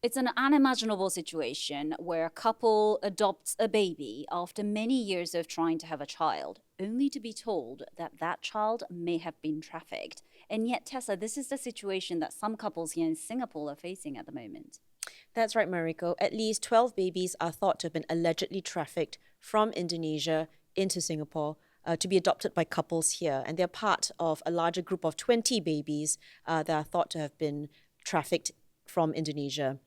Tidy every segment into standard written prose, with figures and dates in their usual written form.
It's an unimaginable situation where a couple adopts a baby after many years of trying to have a child, only to be told that that child may have been trafficked. And yet, Tessa, this is the situation that some couples here in Singapore are facing at the moment. That's right, Mariko. At least 12 babies are thought to have been allegedly trafficked from Indonesia into Singapore to be adopted by couples here. And they're part of a larger group of 20 babies that are thought to have been trafficked from Indonesia.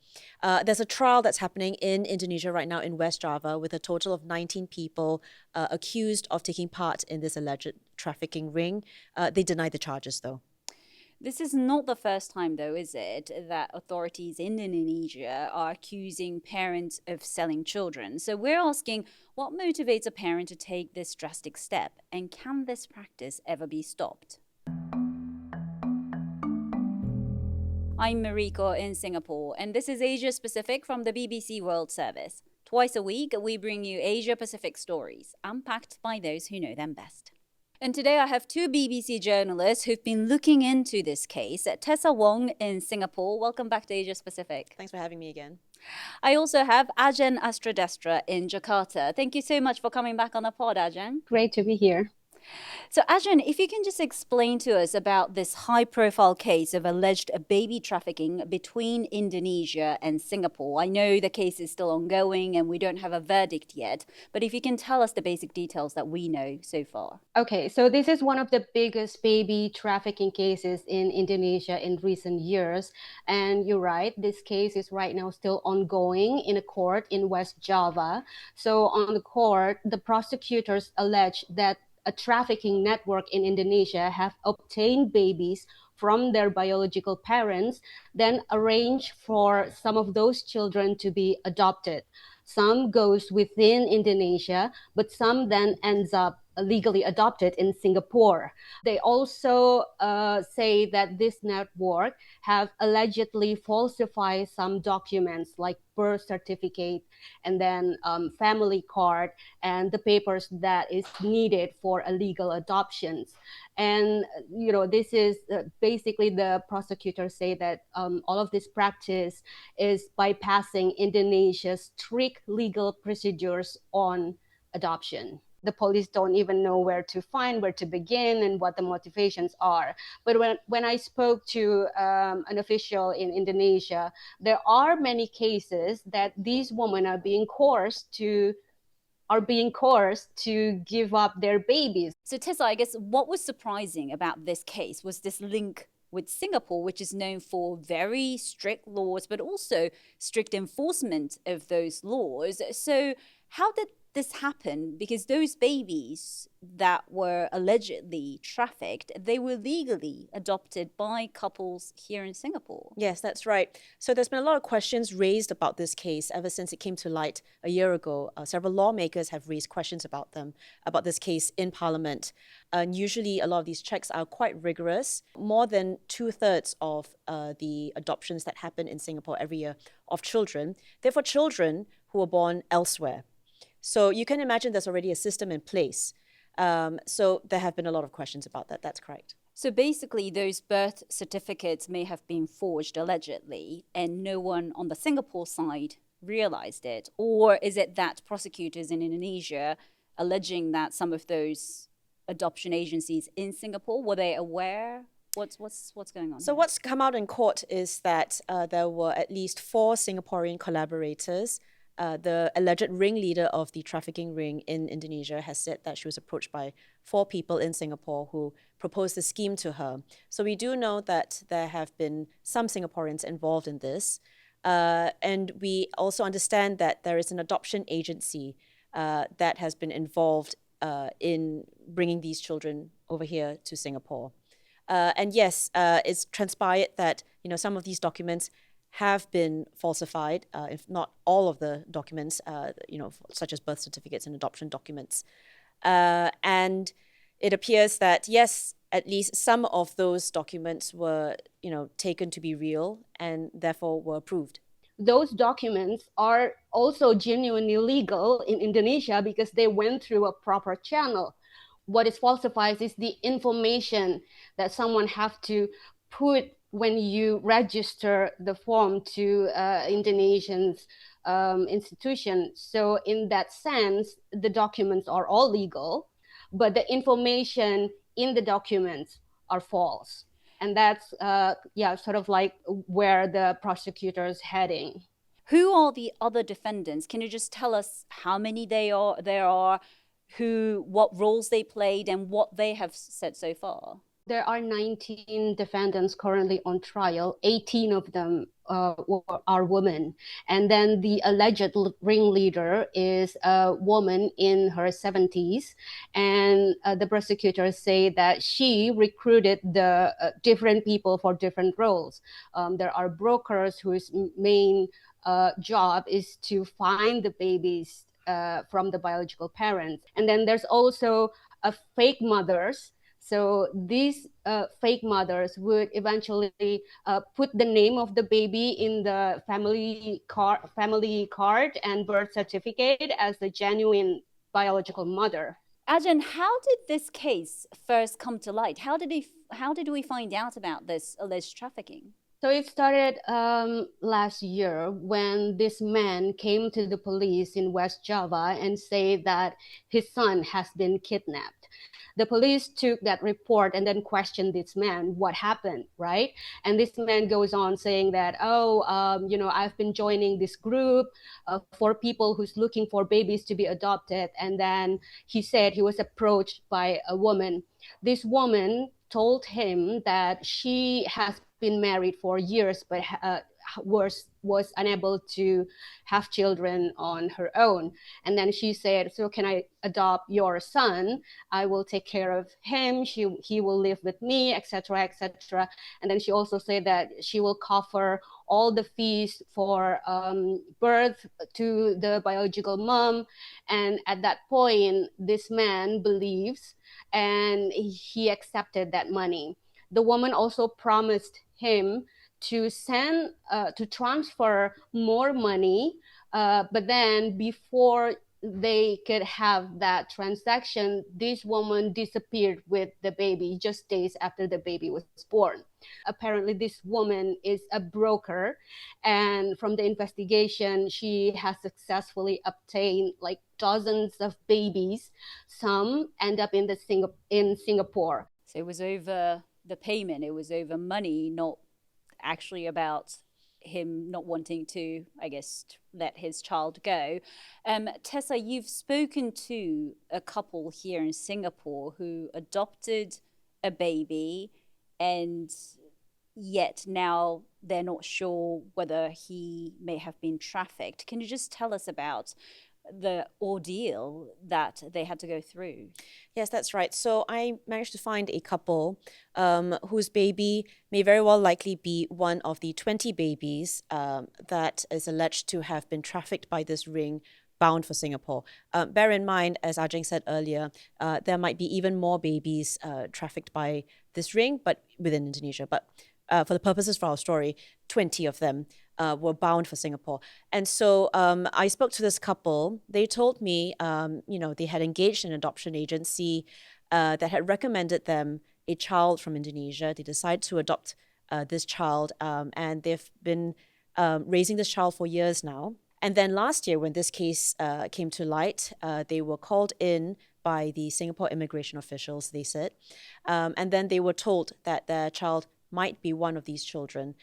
There's a trial that's happening in Indonesia right now in West Java with a total of 19 people accused of taking part in this alleged trafficking ring. They deny the charges, though. This is not the first time, though, is it, that authorities in Indonesia are accusing parents of selling children. So we're asking what motivates a parent to take this drastic step, and can this practice ever be stopped? I'm Mariko in Singapore, and this is Asia Pacific from the BBC World Service. Twice a week, we bring you Asia Pacific stories, unpacked by those who know them best. And today I have two BBC journalists who've been looking into this case. Tessa Wong in Singapore. Welcome back to Asia Pacific. Thanks for having me again. I also have Ajan Astradestra in Jakarta. Thank you so much for coming back on the pod, Ajan. Great to be here. So, Ajahn, if you can just explain to us about this high profile case of alleged baby trafficking between Indonesia and Singapore. I know the case is still ongoing and we don't have a verdict yet, but if you can tell us the basic details that we know so far. Okay, so this is one of the biggest baby trafficking cases in Indonesia in recent years. And you're right, this case is right now still ongoing in a court in West Java. So on the court, the prosecutors allege that a trafficking network in Indonesia have obtained babies from their biological parents, then arrange for some of those children to be adopted. Some goes within Indonesia, but some then ends up legally adopted in Singapore. They also say that this network have allegedly falsified some documents like birth certificate and then family card and the papers that is needed for a legal adoptions. And this is basically the prosecutors say that all of this practice is bypassing Indonesia's strict legal procedures on adoption. The police don't even know where to begin and what the motivations are. But when I spoke to an official in Indonesia, there are many cases that these women are being coerced to give up their babies. So, Tessa, I guess what was surprising about this case was this link with Singapore, which is known for very strict laws, but also strict enforcement of those laws. So, how did this happen? Because those babies that were allegedly trafficked, they were legally adopted by couples here in Singapore. Yes, that's right. So there's been a lot of questions raised about this case ever since it came to light a year ago. Several lawmakers have raised questions about this case in Parliament. And usually a lot of these checks are quite rigorous. More than 2/3 of the adoptions that happen in Singapore every year of children, they're for children who were born elsewhere. So you can imagine there's already a system in place. So there have been a lot of questions about that. That's correct. So basically, those birth certificates may have been forged allegedly, and no one on the Singapore side realized it. Or is it that prosecutors in Indonesia alleging that some of those adoption agencies in Singapore, were they aware? What's going on? So what's come out in court is that there were at least 4 Singaporean collaborators. The alleged ringleader of the trafficking ring in Indonesia has said that she was approached by 4 people in Singapore who proposed the scheme to her. So we do know that there have been some Singaporeans involved in this. And we also understand that there is an adoption agency that has been involved in bringing these children over here to Singapore. And yes, it's transpired that some of these documents have been falsified, if not all of the documents, such as birth certificates and adoption documents. And it appears that, yes, at least some of those documents were, taken to be real and therefore were approved. Those documents are also genuinely legal in Indonesia because they went through a proper channel. What is falsified is the information that someone have to put when you register the form to Indonesian's institution. So in that sense, the documents are all legal, but the information in the documents are false. And that's sort of like where the prosecutor's heading. Who are the other defendants? Can you just tell us how many there are, what roles they played, and what they have said so far? There are 19 defendants currently on trial. 18 of them are women. And then the alleged ringleader is a woman in her 70s. And the prosecutors say that she recruited the different people for different roles. There are brokers whose main job is to find the babies from the biological parents. And then there's also fake mothers. So these fake mothers would eventually put the name of the baby in the family card and birth certificate as the genuine biological mother. Ajahn, how did this case first come to light? How did we find out about this alleged trafficking? So it started last year when this man came to the police in West Java and said that his son has been kidnapped. The police took that report and then questioned this man, what happened, right? And this man goes on saying that, I've been joining this group for people who's looking for babies to be adopted. And then he said he was approached by a woman. This woman told him that she has been married for years, but was unable to have children on her own. And then she said, so can I adopt your son? I will take care of him. He will live with me, etc., etc. And then she also said that she will cover all the fees for birth to the biological mom. And at that point, this man believes and he accepted that money. The woman also promised him to transfer more money, but then before they could have that transaction, this woman disappeared with the baby just days after the baby was born. Apparently, this woman is a broker, and from the investigation, she has successfully obtained like dozens of babies. Some end up in Singapore. So it was over the payment, it was over money, not actually about him not wanting to, I guess, let his child go. Tessa, you've spoken to a couple here in Singapore who adopted a baby, and yet now they're not sure whether he may have been trafficked. Can you just tell us about the ordeal that they had to go through? Yes, that's right. So I managed to find a couple whose baby may very well likely be one of the 20 babies that is alleged to have been trafficked by this ring bound for Singapore. Bear in mind, as Ajahn said earlier, there might be even more babies trafficked by this ring, but within Indonesia. But for the purposes of our story, 20 of them were bound for Singapore. And so I spoke to this couple. They told me, they had engaged an adoption agency that had recommended them a child from Indonesia. They decided to adopt this child, and they've been raising this child for years now. And then last year, when this case came to light, they were called in by the Singapore immigration officials, they said. And then they were told that their child might be one of these children.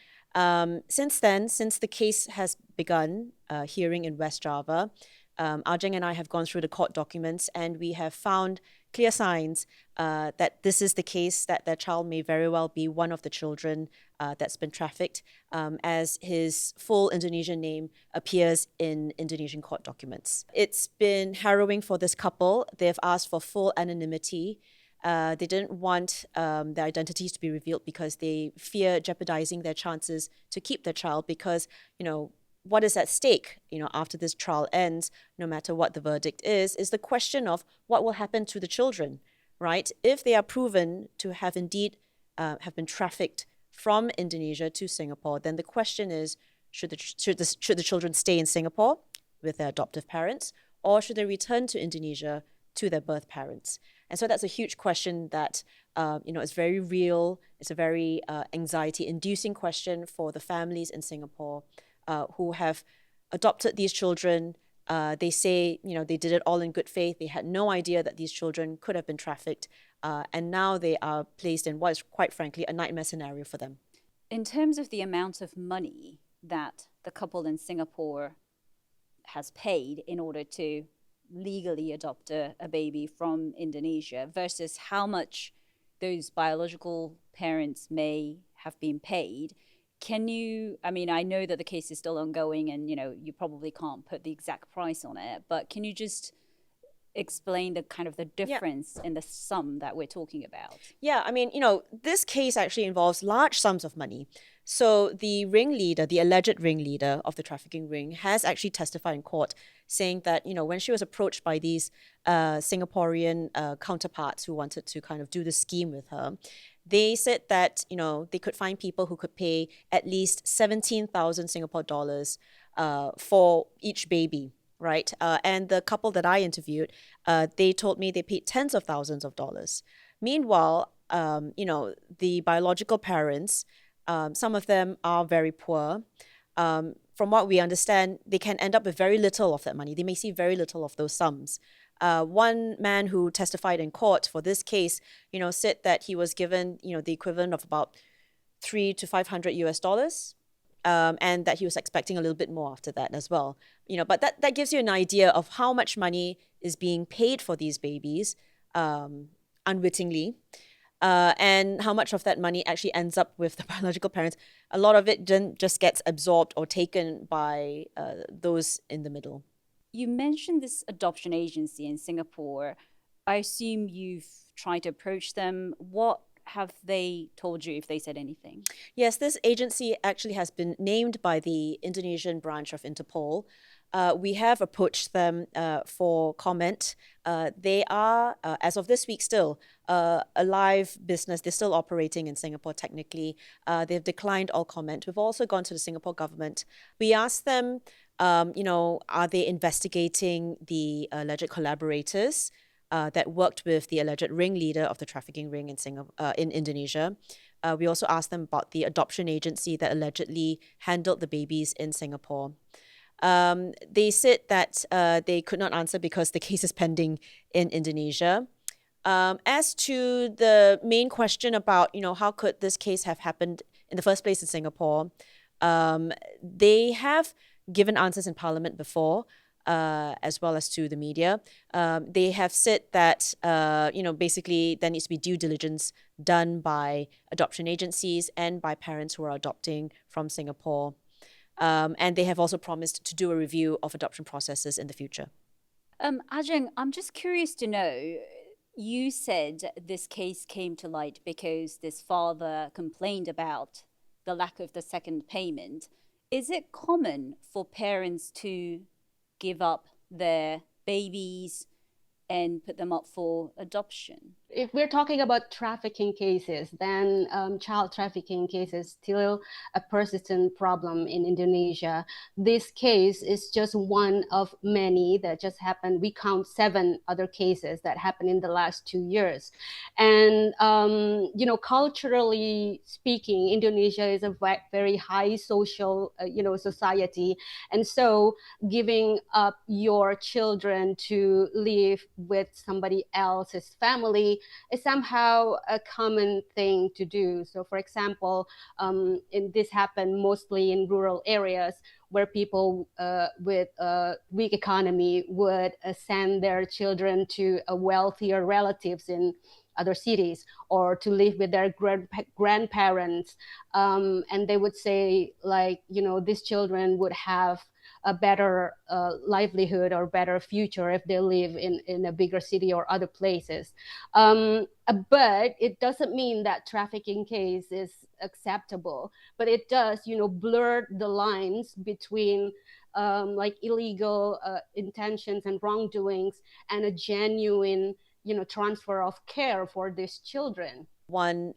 Since then, since the case has begun hearing in West Java, Ajahn and I have gone through the court documents, and we have found clear signs that this is the case, that their child may very well be one of the children that's been trafficked, as his full Indonesian name appears in Indonesian court documents. It's been harrowing for this couple. They've asked for full anonymity. They didn't want their identities to be revealed because they fear jeopardizing their chances to keep their child, because, what is at stake, after this trial ends, no matter what the verdict is the question of what will happen to the children, right? If they are proven to have indeed have been trafficked from Indonesia to Singapore, then the question is, should the children stay in Singapore with their adoptive parents, or should they return to Indonesia to their birth parents? And so that's a huge question that, is very real. It's a very anxiety-inducing question for the families in Singapore who have adopted these children. They say, they did it all in good faith. They had no idea that these children could have been trafficked. And now they are placed in what is, quite frankly, a nightmare scenario for them. In terms of the amount of money that the couple in Singapore has paid in order to legally adopt a baby from Indonesia versus how much those biological parents may have been paid, I know that the case is still ongoing and, you probably can't put the exact price on it, but can you just explain the kind of the difference in the sum that we're talking about? Yeah, this case actually involves large sums of money. So the alleged ringleader of the trafficking ring has actually testified in court saying that, when she was approached by these Singaporean counterparts who wanted to kind of do the scheme with her, they said that, they could find people who could pay at least 17,000 Singapore dollars for each baby. Right. And the couple that I interviewed, they told me they paid tens of thousands of dollars. Meanwhile, the biological parents, some of them are very poor. From what we understand, they can end up with very little of that money. They may see very little of those sums. One man who testified in court for this case, said that he was given, the equivalent of about $300 to $500 and that he was expecting a little bit more after that as well. But that gives you an idea of how much money is being paid for these babies unwittingly, and how much of that money actually ends up with the biological parents. A lot of it just gets absorbed or taken by those in the middle. You mentioned this adoption agency in Singapore. I assume you've tried to approach them. What have they told you, if they said anything? Yes, this agency actually has been named by the Indonesian branch of Interpol. We have approached them for comment. They are, as of this week still, a live business. They're still operating in Singapore technically. They've declined all comment. We've also gone to the Singapore government. We asked them, are they investigating the alleged collaborators that worked with the alleged ringleader of the trafficking ring in Indonesia. We also asked them about the adoption agency that allegedly handled the babies in Singapore. They said that they could not answer because the case is pending in Indonesia. As to the main question about, how could this case have happened in the first place in Singapore, they have given answers in Parliament before, as well as to the media. They have said that, basically there needs to be due diligence done by adoption agencies and by parents who are adopting from Singapore. And they have also promised to do a review of adoption processes in the future. Ajeng, I'm just curious to know, you said this case came to light because this father complained about the lack of the second payment. Is it common for parents to give up their babies and put them up for adoption? If we're talking about trafficking cases, then child trafficking cases still a persistent problem in Indonesia. This case is just one of many that just happened. We count 7 other cases that happened in the last 2 years. And, culturally speaking, Indonesia is a very high social, society. And so giving up your children to live with somebody else's family is somehow a common thing to do. So, for example, this happened mostly in rural areas where people with a weak economy would send their children to wealthier relatives in other cities or to live with their grandparents. And they would say, these children would have a better livelihood or better future if they live in a bigger city or other places. But it doesn't mean that trafficking case is acceptable, but it does, blur the lines between illegal intentions and wrongdoings and a genuine, transfer of care for these children. One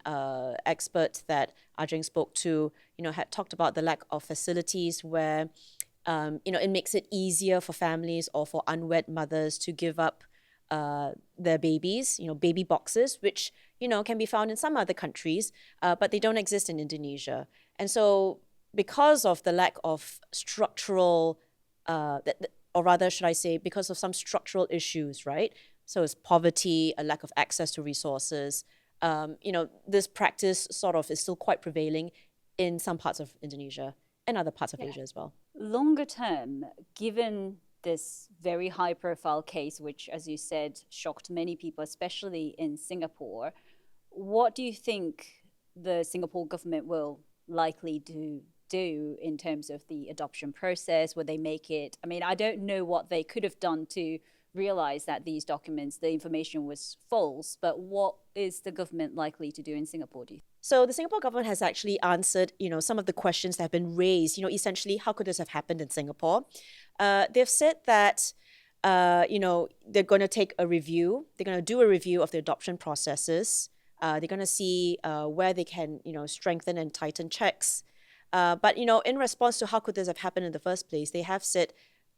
expert that Ajeng spoke to, had talked about the lack of facilities where it makes it easier for families or for unwed mothers to give up their babies, baby boxes, which, can be found in some other countries, but they don't exist in Indonesia. And so because of the lack of structural, or rather, should I say, because of some structural issues, right? So it's poverty, a lack of access to resources. This practice sort of is still quite prevailing in some parts of Indonesia and other parts of Asia as well. Longer term, given this very high profile case, which, as you said, shocked many people, especially in Singapore, what do you think the Singapore government will likely do in terms of the adoption process? Will they make it? I mean, I don't know what they could have done to realize that these documents, the information was false, but what is the government likely to do in Singapore, do you think? So the Singapore government has actually answered, some of the questions that have been raised. Essentially, how could this have happened in Singapore? They've said that, they're going to take a review. They're going to do a review of the adoption processes. They're going to see where they can, strengthen and tighten checks. But, in response to how could this have happened in the first place, they have said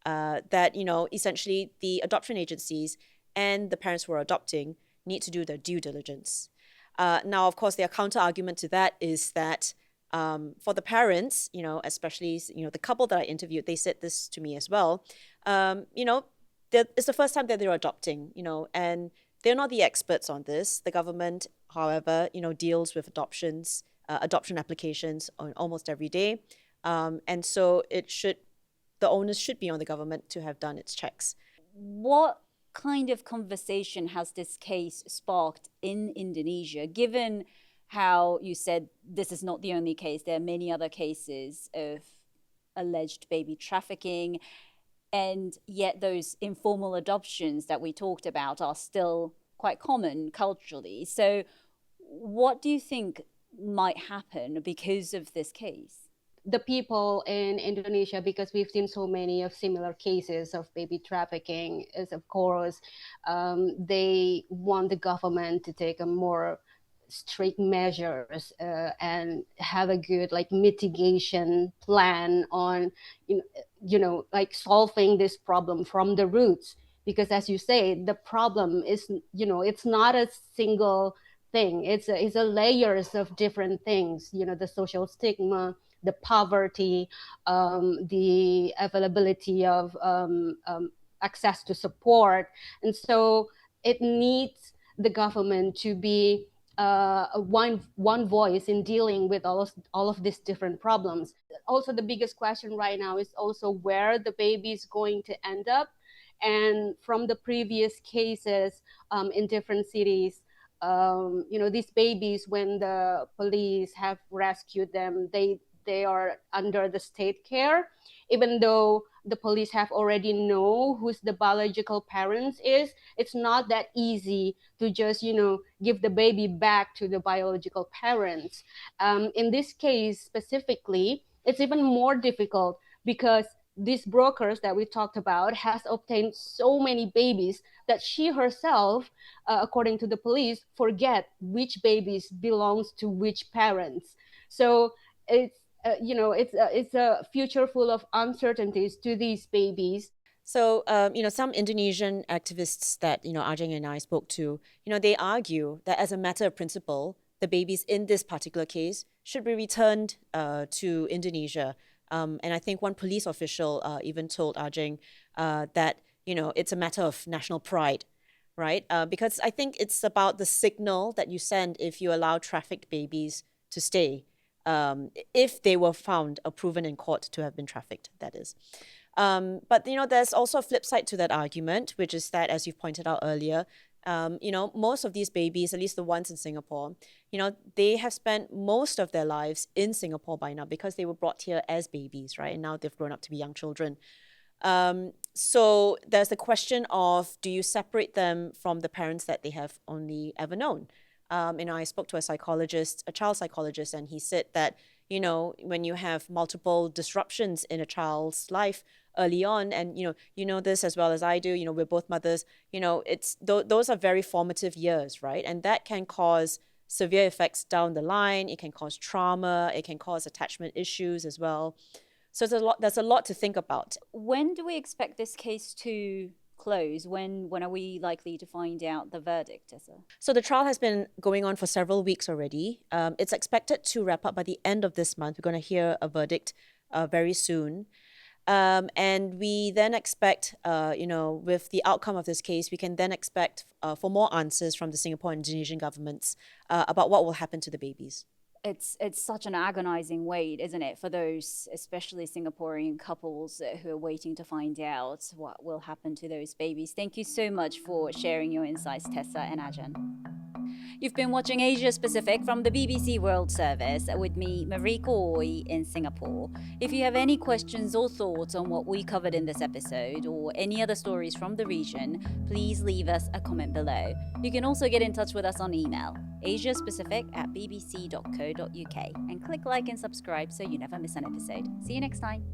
that, essentially the adoption agencies and the parents who are adopting need to do their due diligence. Now, of course, their counter argument to that is that for the parents, especially, the couple that I interviewed, they said this to me as well. It's the first time that they're adopting, and they're not the experts on this. The government, however, deals with adoption applications on almost every day. And so the onus should be on the government to have done its checks. What kind of conversation has this case sparked in Indonesia, given how you said this is not the only case? There are many other cases of alleged baby trafficking, and yet those informal adoptions that we talked about are still quite common culturally. So what do you think might happen because of this case? The people in Indonesia, because we've seen so many of similar cases of baby trafficking, is of course they want the government to take a more strict measures and have a good mitigation plan on solving this problem from the roots. Because as you say, the problem is it's not a single thing. It's a layers of different things. The social stigma, the poverty, the availability of access to support. And so it needs the government to be one voice in dealing with all of these different problems. Also, the biggest question right now is also where the baby is going to end up. And from the previous cases in different cities, these babies, when the police have rescued them, they are under the state care, even though the police have already know who's the biological parents is. It's not that easy to just, give the baby back to the biological parents. In this case specifically, it's even more difficult because these brokers that we talked about has obtained so many babies that she herself, according to the police, forget which babies belongs to which parents. So it's it's a future full of uncertainties to these babies. So, some Indonesian activists that, Ajeng and I spoke to, they argue that as a matter of principle, the babies in this particular case should be returned to Indonesia. And I think one police official even told Ajeng that, it's a matter of national pride, right? Because I think it's about the signal that you send if you allow trafficked babies to stay. If they were found or proven in court to have been trafficked, that is. But, there's also a flip side to that argument, which is that, as you've pointed out earlier, most of these babies, at least the ones in Singapore, they have spent most of their lives in Singapore by now because they were brought here as babies, right? And now they've grown up to be young children. So there's the question of, do you separate them from the parents that they have only ever known? I spoke to a child psychologist, and he said that, when you have multiple disruptions in a child's life early on, and, this as well as I do, we're both mothers, those are very formative years, right? And that can cause severe effects down the line. It can cause trauma. It can cause attachment issues as well. So there's a lot to think about. When do we expect this case to close. When are we likely to find out the verdict, Tessa? So the trial has been going on for several weeks already. It's expected to wrap up by the end of this month. We're going to hear a verdict very soon. And we then expect, with the outcome of this case, we can then expect for more answers from the Singapore and Indonesian governments about what will happen to the babies. It's such an agonizing wait, isn't it, for those, especially Singaporean couples who are waiting to find out what will happen to those babies. Thank you so much for sharing your insights, Tessa and Ajan. You've been watching Asia Pacific from the BBC World Service with me, Marie Khoi, in Singapore. If you have any questions or thoughts on what we covered in this episode or any other stories from the region, please leave us a comment below. You can also get in touch with us on email, asiapacific@bbc.co.uk, and click like and subscribe so you never miss an episode. See you next time.